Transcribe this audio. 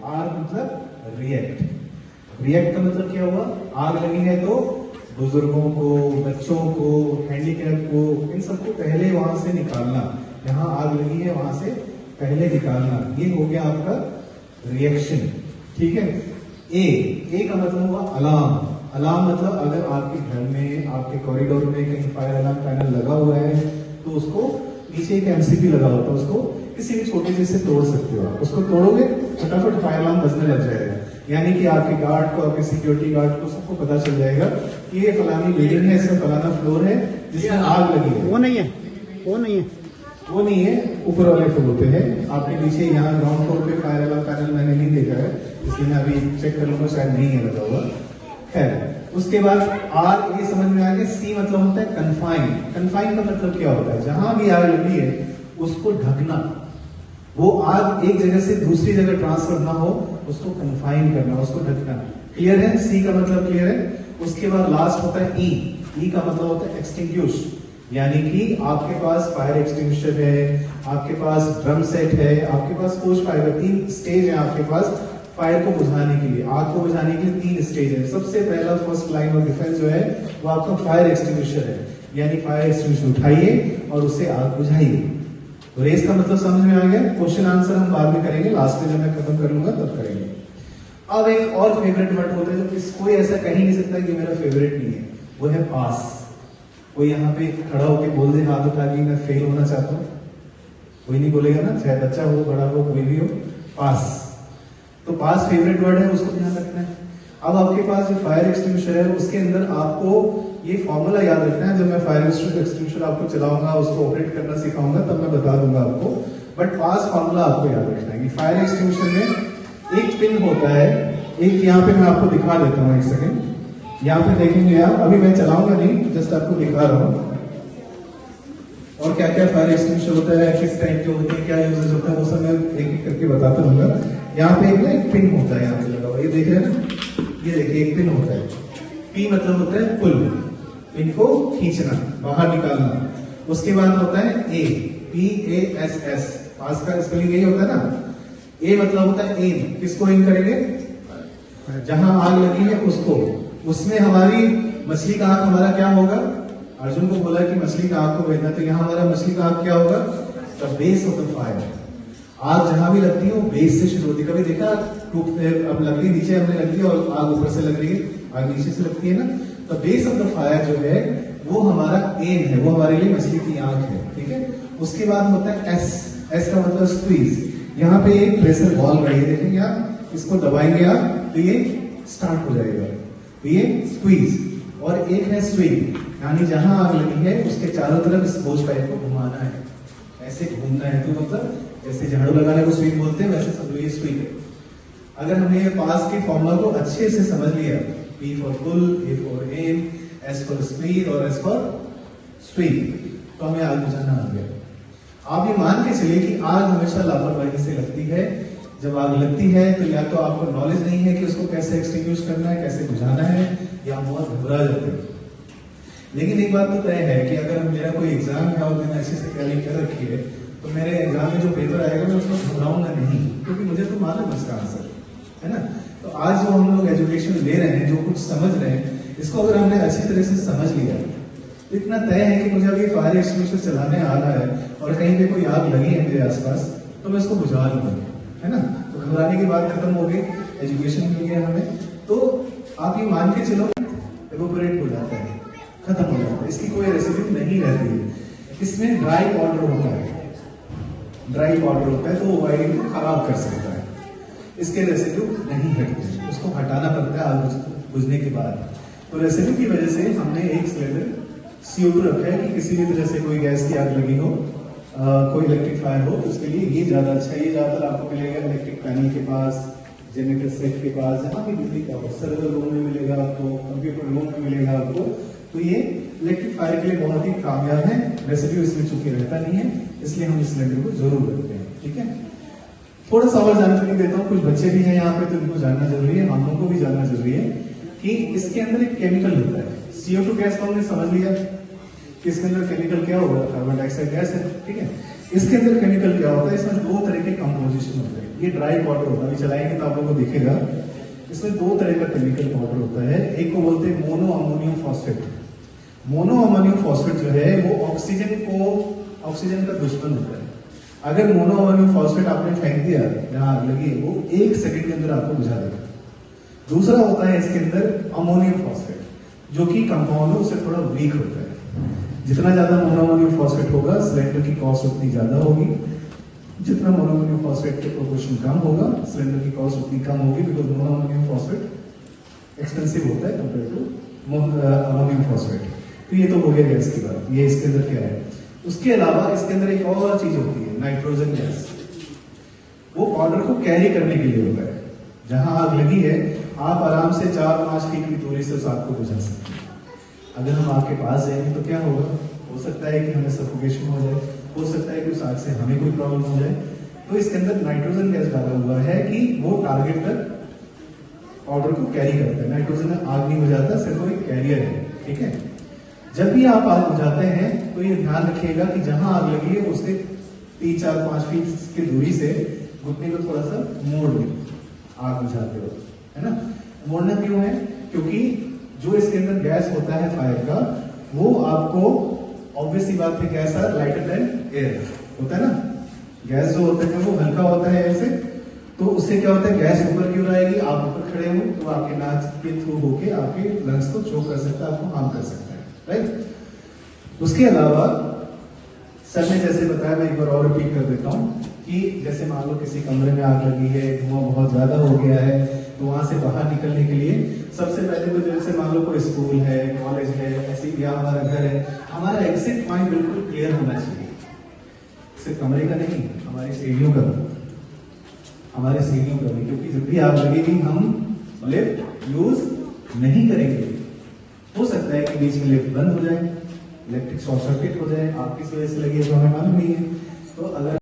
Are मतलब react. React का मतलब क्या हुआ, आग लगी है तो बुजुर्गों को, बच्चों को, हैंडीकैप को, इन सबको पहले वहां से निकालना। जहां आग लगी है वहां से पहले निकालना, ये हो गया आपका रिएक्शन। ठीक है। ए का मतलब हुआ अलार्म। अलार्म मतलब अगर आपके घर में, आपके कॉरिडोर में कहीं फायर अलार्म पैनल लगा हुआ है तो उसको नीचे एक एमसीबी लगा होता है, उसको किसी भी छोटे चीज से तोड़ सकते हो आप। उसको तोड़ोगे फटाफट फायर अलार्म बजने लग जाएगा, यानी कि आपके गार्ड को, आपके सिक्योरिटी गार्ड को, सबको पता चल जाएगा कि ये फलानी बिल्डिंग है, इसमें फलाना फ्लोर है जिसमें आग लगी है। वो नहीं है, वो नहीं है, वो नहीं है, ऊपर वाले फ्लोर पे है। आपके नीचे यहाँ ग्राउंड फ्लोर पे फायर अलार्म पैनल मैंने नहीं देखा है, इसलिए मैं अभी चेक कर लूंगा, शायद नहीं है लगा हुआ। खैर, उसके बाद आर, ये समझ में आ गया। सी मतलब होता है कन्फाइन। कन्फाइन का मतलब क्या होता है, जहां भी आग लगी है उसको ढकना, वो आग एक जगह से दूसरी जगह ट्रांसफर ना हो, उसको कन्फाइन करना, उसको ढकना। क्लियर है, सी का मतलब क्लियर है। उसके बाद लास्ट होता है ई का मतलब होता है एक्सटिंग्विश, यानी कि आपके पास फायर एक्सटिंग्विशर है, आपके पास ड्रम सेट है, आपके पास पोस्ट फायर, 3 स्टेज है आपके पास फायर को बुझाने के लिए, आग को बुझाने के लिए 3 स्टेज है। सबसे पहला फर्स्ट लाइन ऑफ डिफेंस जो है वो आपका फायर एक्सटिंग्विशर है, यानी फायर एक्सटिंग्विशर उठाइए और उससे आग बुझाइए। तो रेस का मतलब समझ में आ गया। क्वेश्चन आंसर हम बाद में करेंगे, लास्ट में जब मैं खत्म कर लूंगा तब करेंगे। अब एक और फेवरेट वर्ड होता है जो कोई ऐसा कह ही नहीं सकता कि मेरा फेवरेट नहीं है, वो है पास। कोई यहाँ पे खड़ा होकर बोल दे हाथ उठा के मैं फेल होना चाहता हूँ, कोई नहीं बोलेगा ना, चाहे बच्चा हो, बड़ा हो, कोई भी हो। पास, तो पास फेवरेट वर्ड है, उसको ध्यान रखना है। अब आपके पास जो फायर एक्सटिंग्विशर है उसके अंदर आपको ये फॉर्मूला याद रखना है। जब मैं फायर एक्सटिंग्विशर आपको चलाऊंगा, उसको ऑपरेट करना सिखाऊंगा, तब मैं बता दूंगा आपको, बट पास फॉर्मूला आपको याद रखना है कि फायर एक्सटिंग्विशर में एक पिन होता है, एक यहाँ पे मैं आपको दिखा देता हूँ, एक सेकेंड। यहाँ पे देखेंगे आप, अभी मैं चलाऊंगा नहीं, जस्ट आपको दिखा रहा हूँ। और क्या क्या फायर एक्सटिंग्विशर होता है, किस टाइप के होते हैं, क्या यूजेस होता है, वो सब मैं एक एक करके बताता रहूंगा। यहाँ पे एक ना एक पिन होता है, यहाँ पे लगा हुआ, ये देख रहे हैं ना, ये देखिए एक पिन होता है। पी मतलब होता है पुल, पिन को खींचना, बाहर निकालना। उसके बाद होता है ए, PASS, पास का स्पेलिंग यही होता है ना। ए मतलब होता है एम, किसको एम करेंगे, जहां आग लगी है उसको। उसमें हमारी मछली का आंख हमारा क्या होगा, अर्जुन को बोला कि मछली का आंख को भेजना, तो यहाँ हमारा मछली का आंख क्या होगा, the base of the fire. आग जहां भी लगती है वो बेस से शुरू होती है। कभी देखा, अब लकड़ी नीचे हमने रख दी और आग ऊपर से लग रही है, आग नीचे से लगती है ना। तो बेस ऑफ द फायर जो है वो हमारा एम है, वो हमारे लिए मछली की आंख है। ठीक है। उसके बाद होता है एस का मतलब स्क्वीज। यहाँ पे एक प्रेशर बॉल रही है, देखेंगे आप, इसको दबाएंगे आप तो ये स्टार्ट हो जाएगा, तो ये स्क्वीज। और एक है स्विंग, यानी जहां आग लगी है उसके चारों तरफ इस होज पाइप को घुमाना है, ऐसे घूमना है। तो मतलब जैसे झाड़ू लगाने को स्विंग बोलते हैं, वैसे समझो ये स्विंग है। अगर हमने ये पास के फॉर्मूला को अच्छे से समझ लिया, P for pull, A for aim, S for speed और S फॉर स्विंग, तो हमें आग बुझाना आ गया। आप ये मान के चलिए कि आग हमेशा लापरवाही से लगती है। जब आग लगती है तो या तो आपको नॉलेज नहीं है कि उसको कैसे एक्सटिंग्विश करना है, कैसे बुझाना है, या बहुत घबरा जाते हैं। लेकिन एक बात तो तय है कि अगर मेरा कोई एग्जाम है और मैंने अच्छे से तैयारी कर रखी है, तो मेरे एग्जाम में जो पेपर आएगा मैं उसमें घबराऊंगा नहीं, क्योंकि मुझे तो मालूम है इसका आंसर, है ना। तो आज जो हम लोग एजुकेशन ले रहे हैं, जो कुछ समझ रहे हैं, इसको अगर हमने अच्छी तरह से समझ लिया तो इतना तय है कि मुझे अभी फायर एक्सटिंग्विशर चलाने आ रहा है और कहीं पे कोई आग लगी है मेरे आसपास, तो मैं इसको बुझा लूंगा, है ना। तो घबराने की बात खत्म हो गई, एजुकेशन मिल गया हमें। तो आप ये मान के चलो इवेपोरेट हो जाता है, खत्म हो जाता है, इसकी कोई रेसिड्यू नहीं रहती है। इसमें ड्राई पाउडर होता है, ड्राई पाउडर होता है, तो वो वायरिंग को खराब कर सकता है। इसके रेसिड्यू नहीं हटते, उसको हटाना पड़ता है आग बुझने के बाद। तो रेसिड्यू की वजह से हमने एक सिलेंडर CO2 रखा है कि किसी भी तरह से कोई गैस की आग लगी हो, कोई इलेक्ट्रिक फायर हो, उसके लिए ये ज्यादा अच्छा है। ये ज्यादातर आपको मिलेगा इलेक्ट्रिक पैनल के पास, जनरेटर सेट के पास, जहां भी बिजली का हो, सर्वर रूम में मिलेगा आपको, कंप्यूटर रूम में मिलेगा आपको। तो ये इलेक्ट्रिक फायर के लिए बहुत ही कामयाब है। रेसिड्यू इसमें चूंकि रहता नहीं है, इसलिए हम इस सिलेंडर को जरूर रखते हैं। ठीक है। थोड़ा सा और जानकारी देता हूँ, कुछ बच्चे भी हैं यहाँ पे, तो इनको जानना जरूरी है, हम लोगों को भी जानना जरूरी है कि इसके अंदर एक केमिकल होता है। CO2 गैस तो हमने समझ लिया कि इसके अंदर केमिकल क्या होगा, कार्बन डाइऑक्साइड गैस है। ठीक है। इसके अंदर केमिकल क्या होता है, इसमें दो तरह के कंपोजिशन होते हैं। ये ड्राई पाउडर होता है, अभी चलाएंगे तो आप लोगों को दिखेगा। इसमें दो तरह का केमिकल पाउडर होता है, एक को बोलते हैं mono ammonium phosphate. Mono ammonium phosphate जो है वो ऑक्सीजन का दुश्मन होता है। अगर मोनो अमोनियम फॉस्फेट आपने फेंक दिया जहां आग लगी, वो 1 सेकंड के अंदर आपको बुझा देगा। दूसरा होता है इसके अंदर अमोनियम फॉस्फेट, जो कि कंपाउंड है, उससे थोड़ा वीक होता है। जितना ज्यादा मोनोअमोनियम फॉस्फेट होगा, सिलेंडर की कॉस्ट उतनी ज्यादा होगी। जितना मोनोअमोनियम फॉस्फेट के प्रोपोर्शन कम होगा, सिलेंडर की कॉस्ट उतनी कम होगी, बिकॉज मोनोअमोनियम फॉस्फेट एक्सपेंसिव होता है कंपेयर टू अमोनियम फॉस्फेट। तो ये तो हो गया गैस की बात, ये इसके अंदर क्या है। उसके अलावा इसके अंदर एक और चीज होती है, नाइट्रोजन गैस। वो पाउडर को कैरी करने के लिए होता है। जहां आग लगी है, आप आराम से 4-5 फीट की दूरी से उस आग को बुझा सकते हैं। अगर हम आग के पास जाएंगे तो क्या होगा, हो सकता है कि हमें सफोकेशन हो जाए, हो सकता है कि उस आग से हमें कोई प्रॉब्लम हो जाए। तो इसके अंदर नाइट्रोजन गैस डाला हुआ है कि वो टारगेट तक पाउडर को कैरी करता है। नाइट्रोजन आग नहीं बुझाता, सिर्फ वो एक कैरियर है, ठीक है। जब भी आप आग बुझाते हैं तो ये ध्यान रखिएगा कि जहां आग लगी है उससे 3-4-5 फीट की दूरी से घुटने को थोड़ा सा मोड़ दें आग बुझाते हो, है ना। मोड़ना क्यों है, क्योंकि जो इसके अंदर गैस होता है फायर का, वो आपको ऑब्वियस सी बात है, कैसा लाइटर देन एयर होता है ना। गैस जो होता है वो हल्का होता है ऐसे, तो उससे क्या होता है, गैस ऊपर क्यों आएगी, आप ऊपर खड़े हो तो आपके नाक के थ्रू होके आपके लंग्स को चोक कर सकता है, आपको हार्म कर सकता है, राइट। उसके अलावा सर ने जैसे बताया, मैं एक बार और रिपीट कर देता हूं कि जैसे मान लो किसी कमरे में आग लगी है, धुआं बहुत ज्यादा हो गया है, तो वहां से बाहर निकलने के लिए सबसे पहले तो जैसे मान लो कोई स्कूल है, कॉलेज है, ऐसी या हमारा घर है, हमारा एग्जिट पॉइंट बिल्कुल क्लियर होना चाहिए। सिर्फ कमरे का नहीं, हमारी सीढ़ियों का भी, क्योंकि जब भी आग लगेगी हम लिफ्ट यूज नहीं करेंगे। हो सकता है कि बीच में लिफ्ट बंद हो जाए, इलेक्ट्रिक शॉर्ट सर्किट हो जाए, आप किस वजह से लगी है तो हमें मालूम नहीं है। तो अगर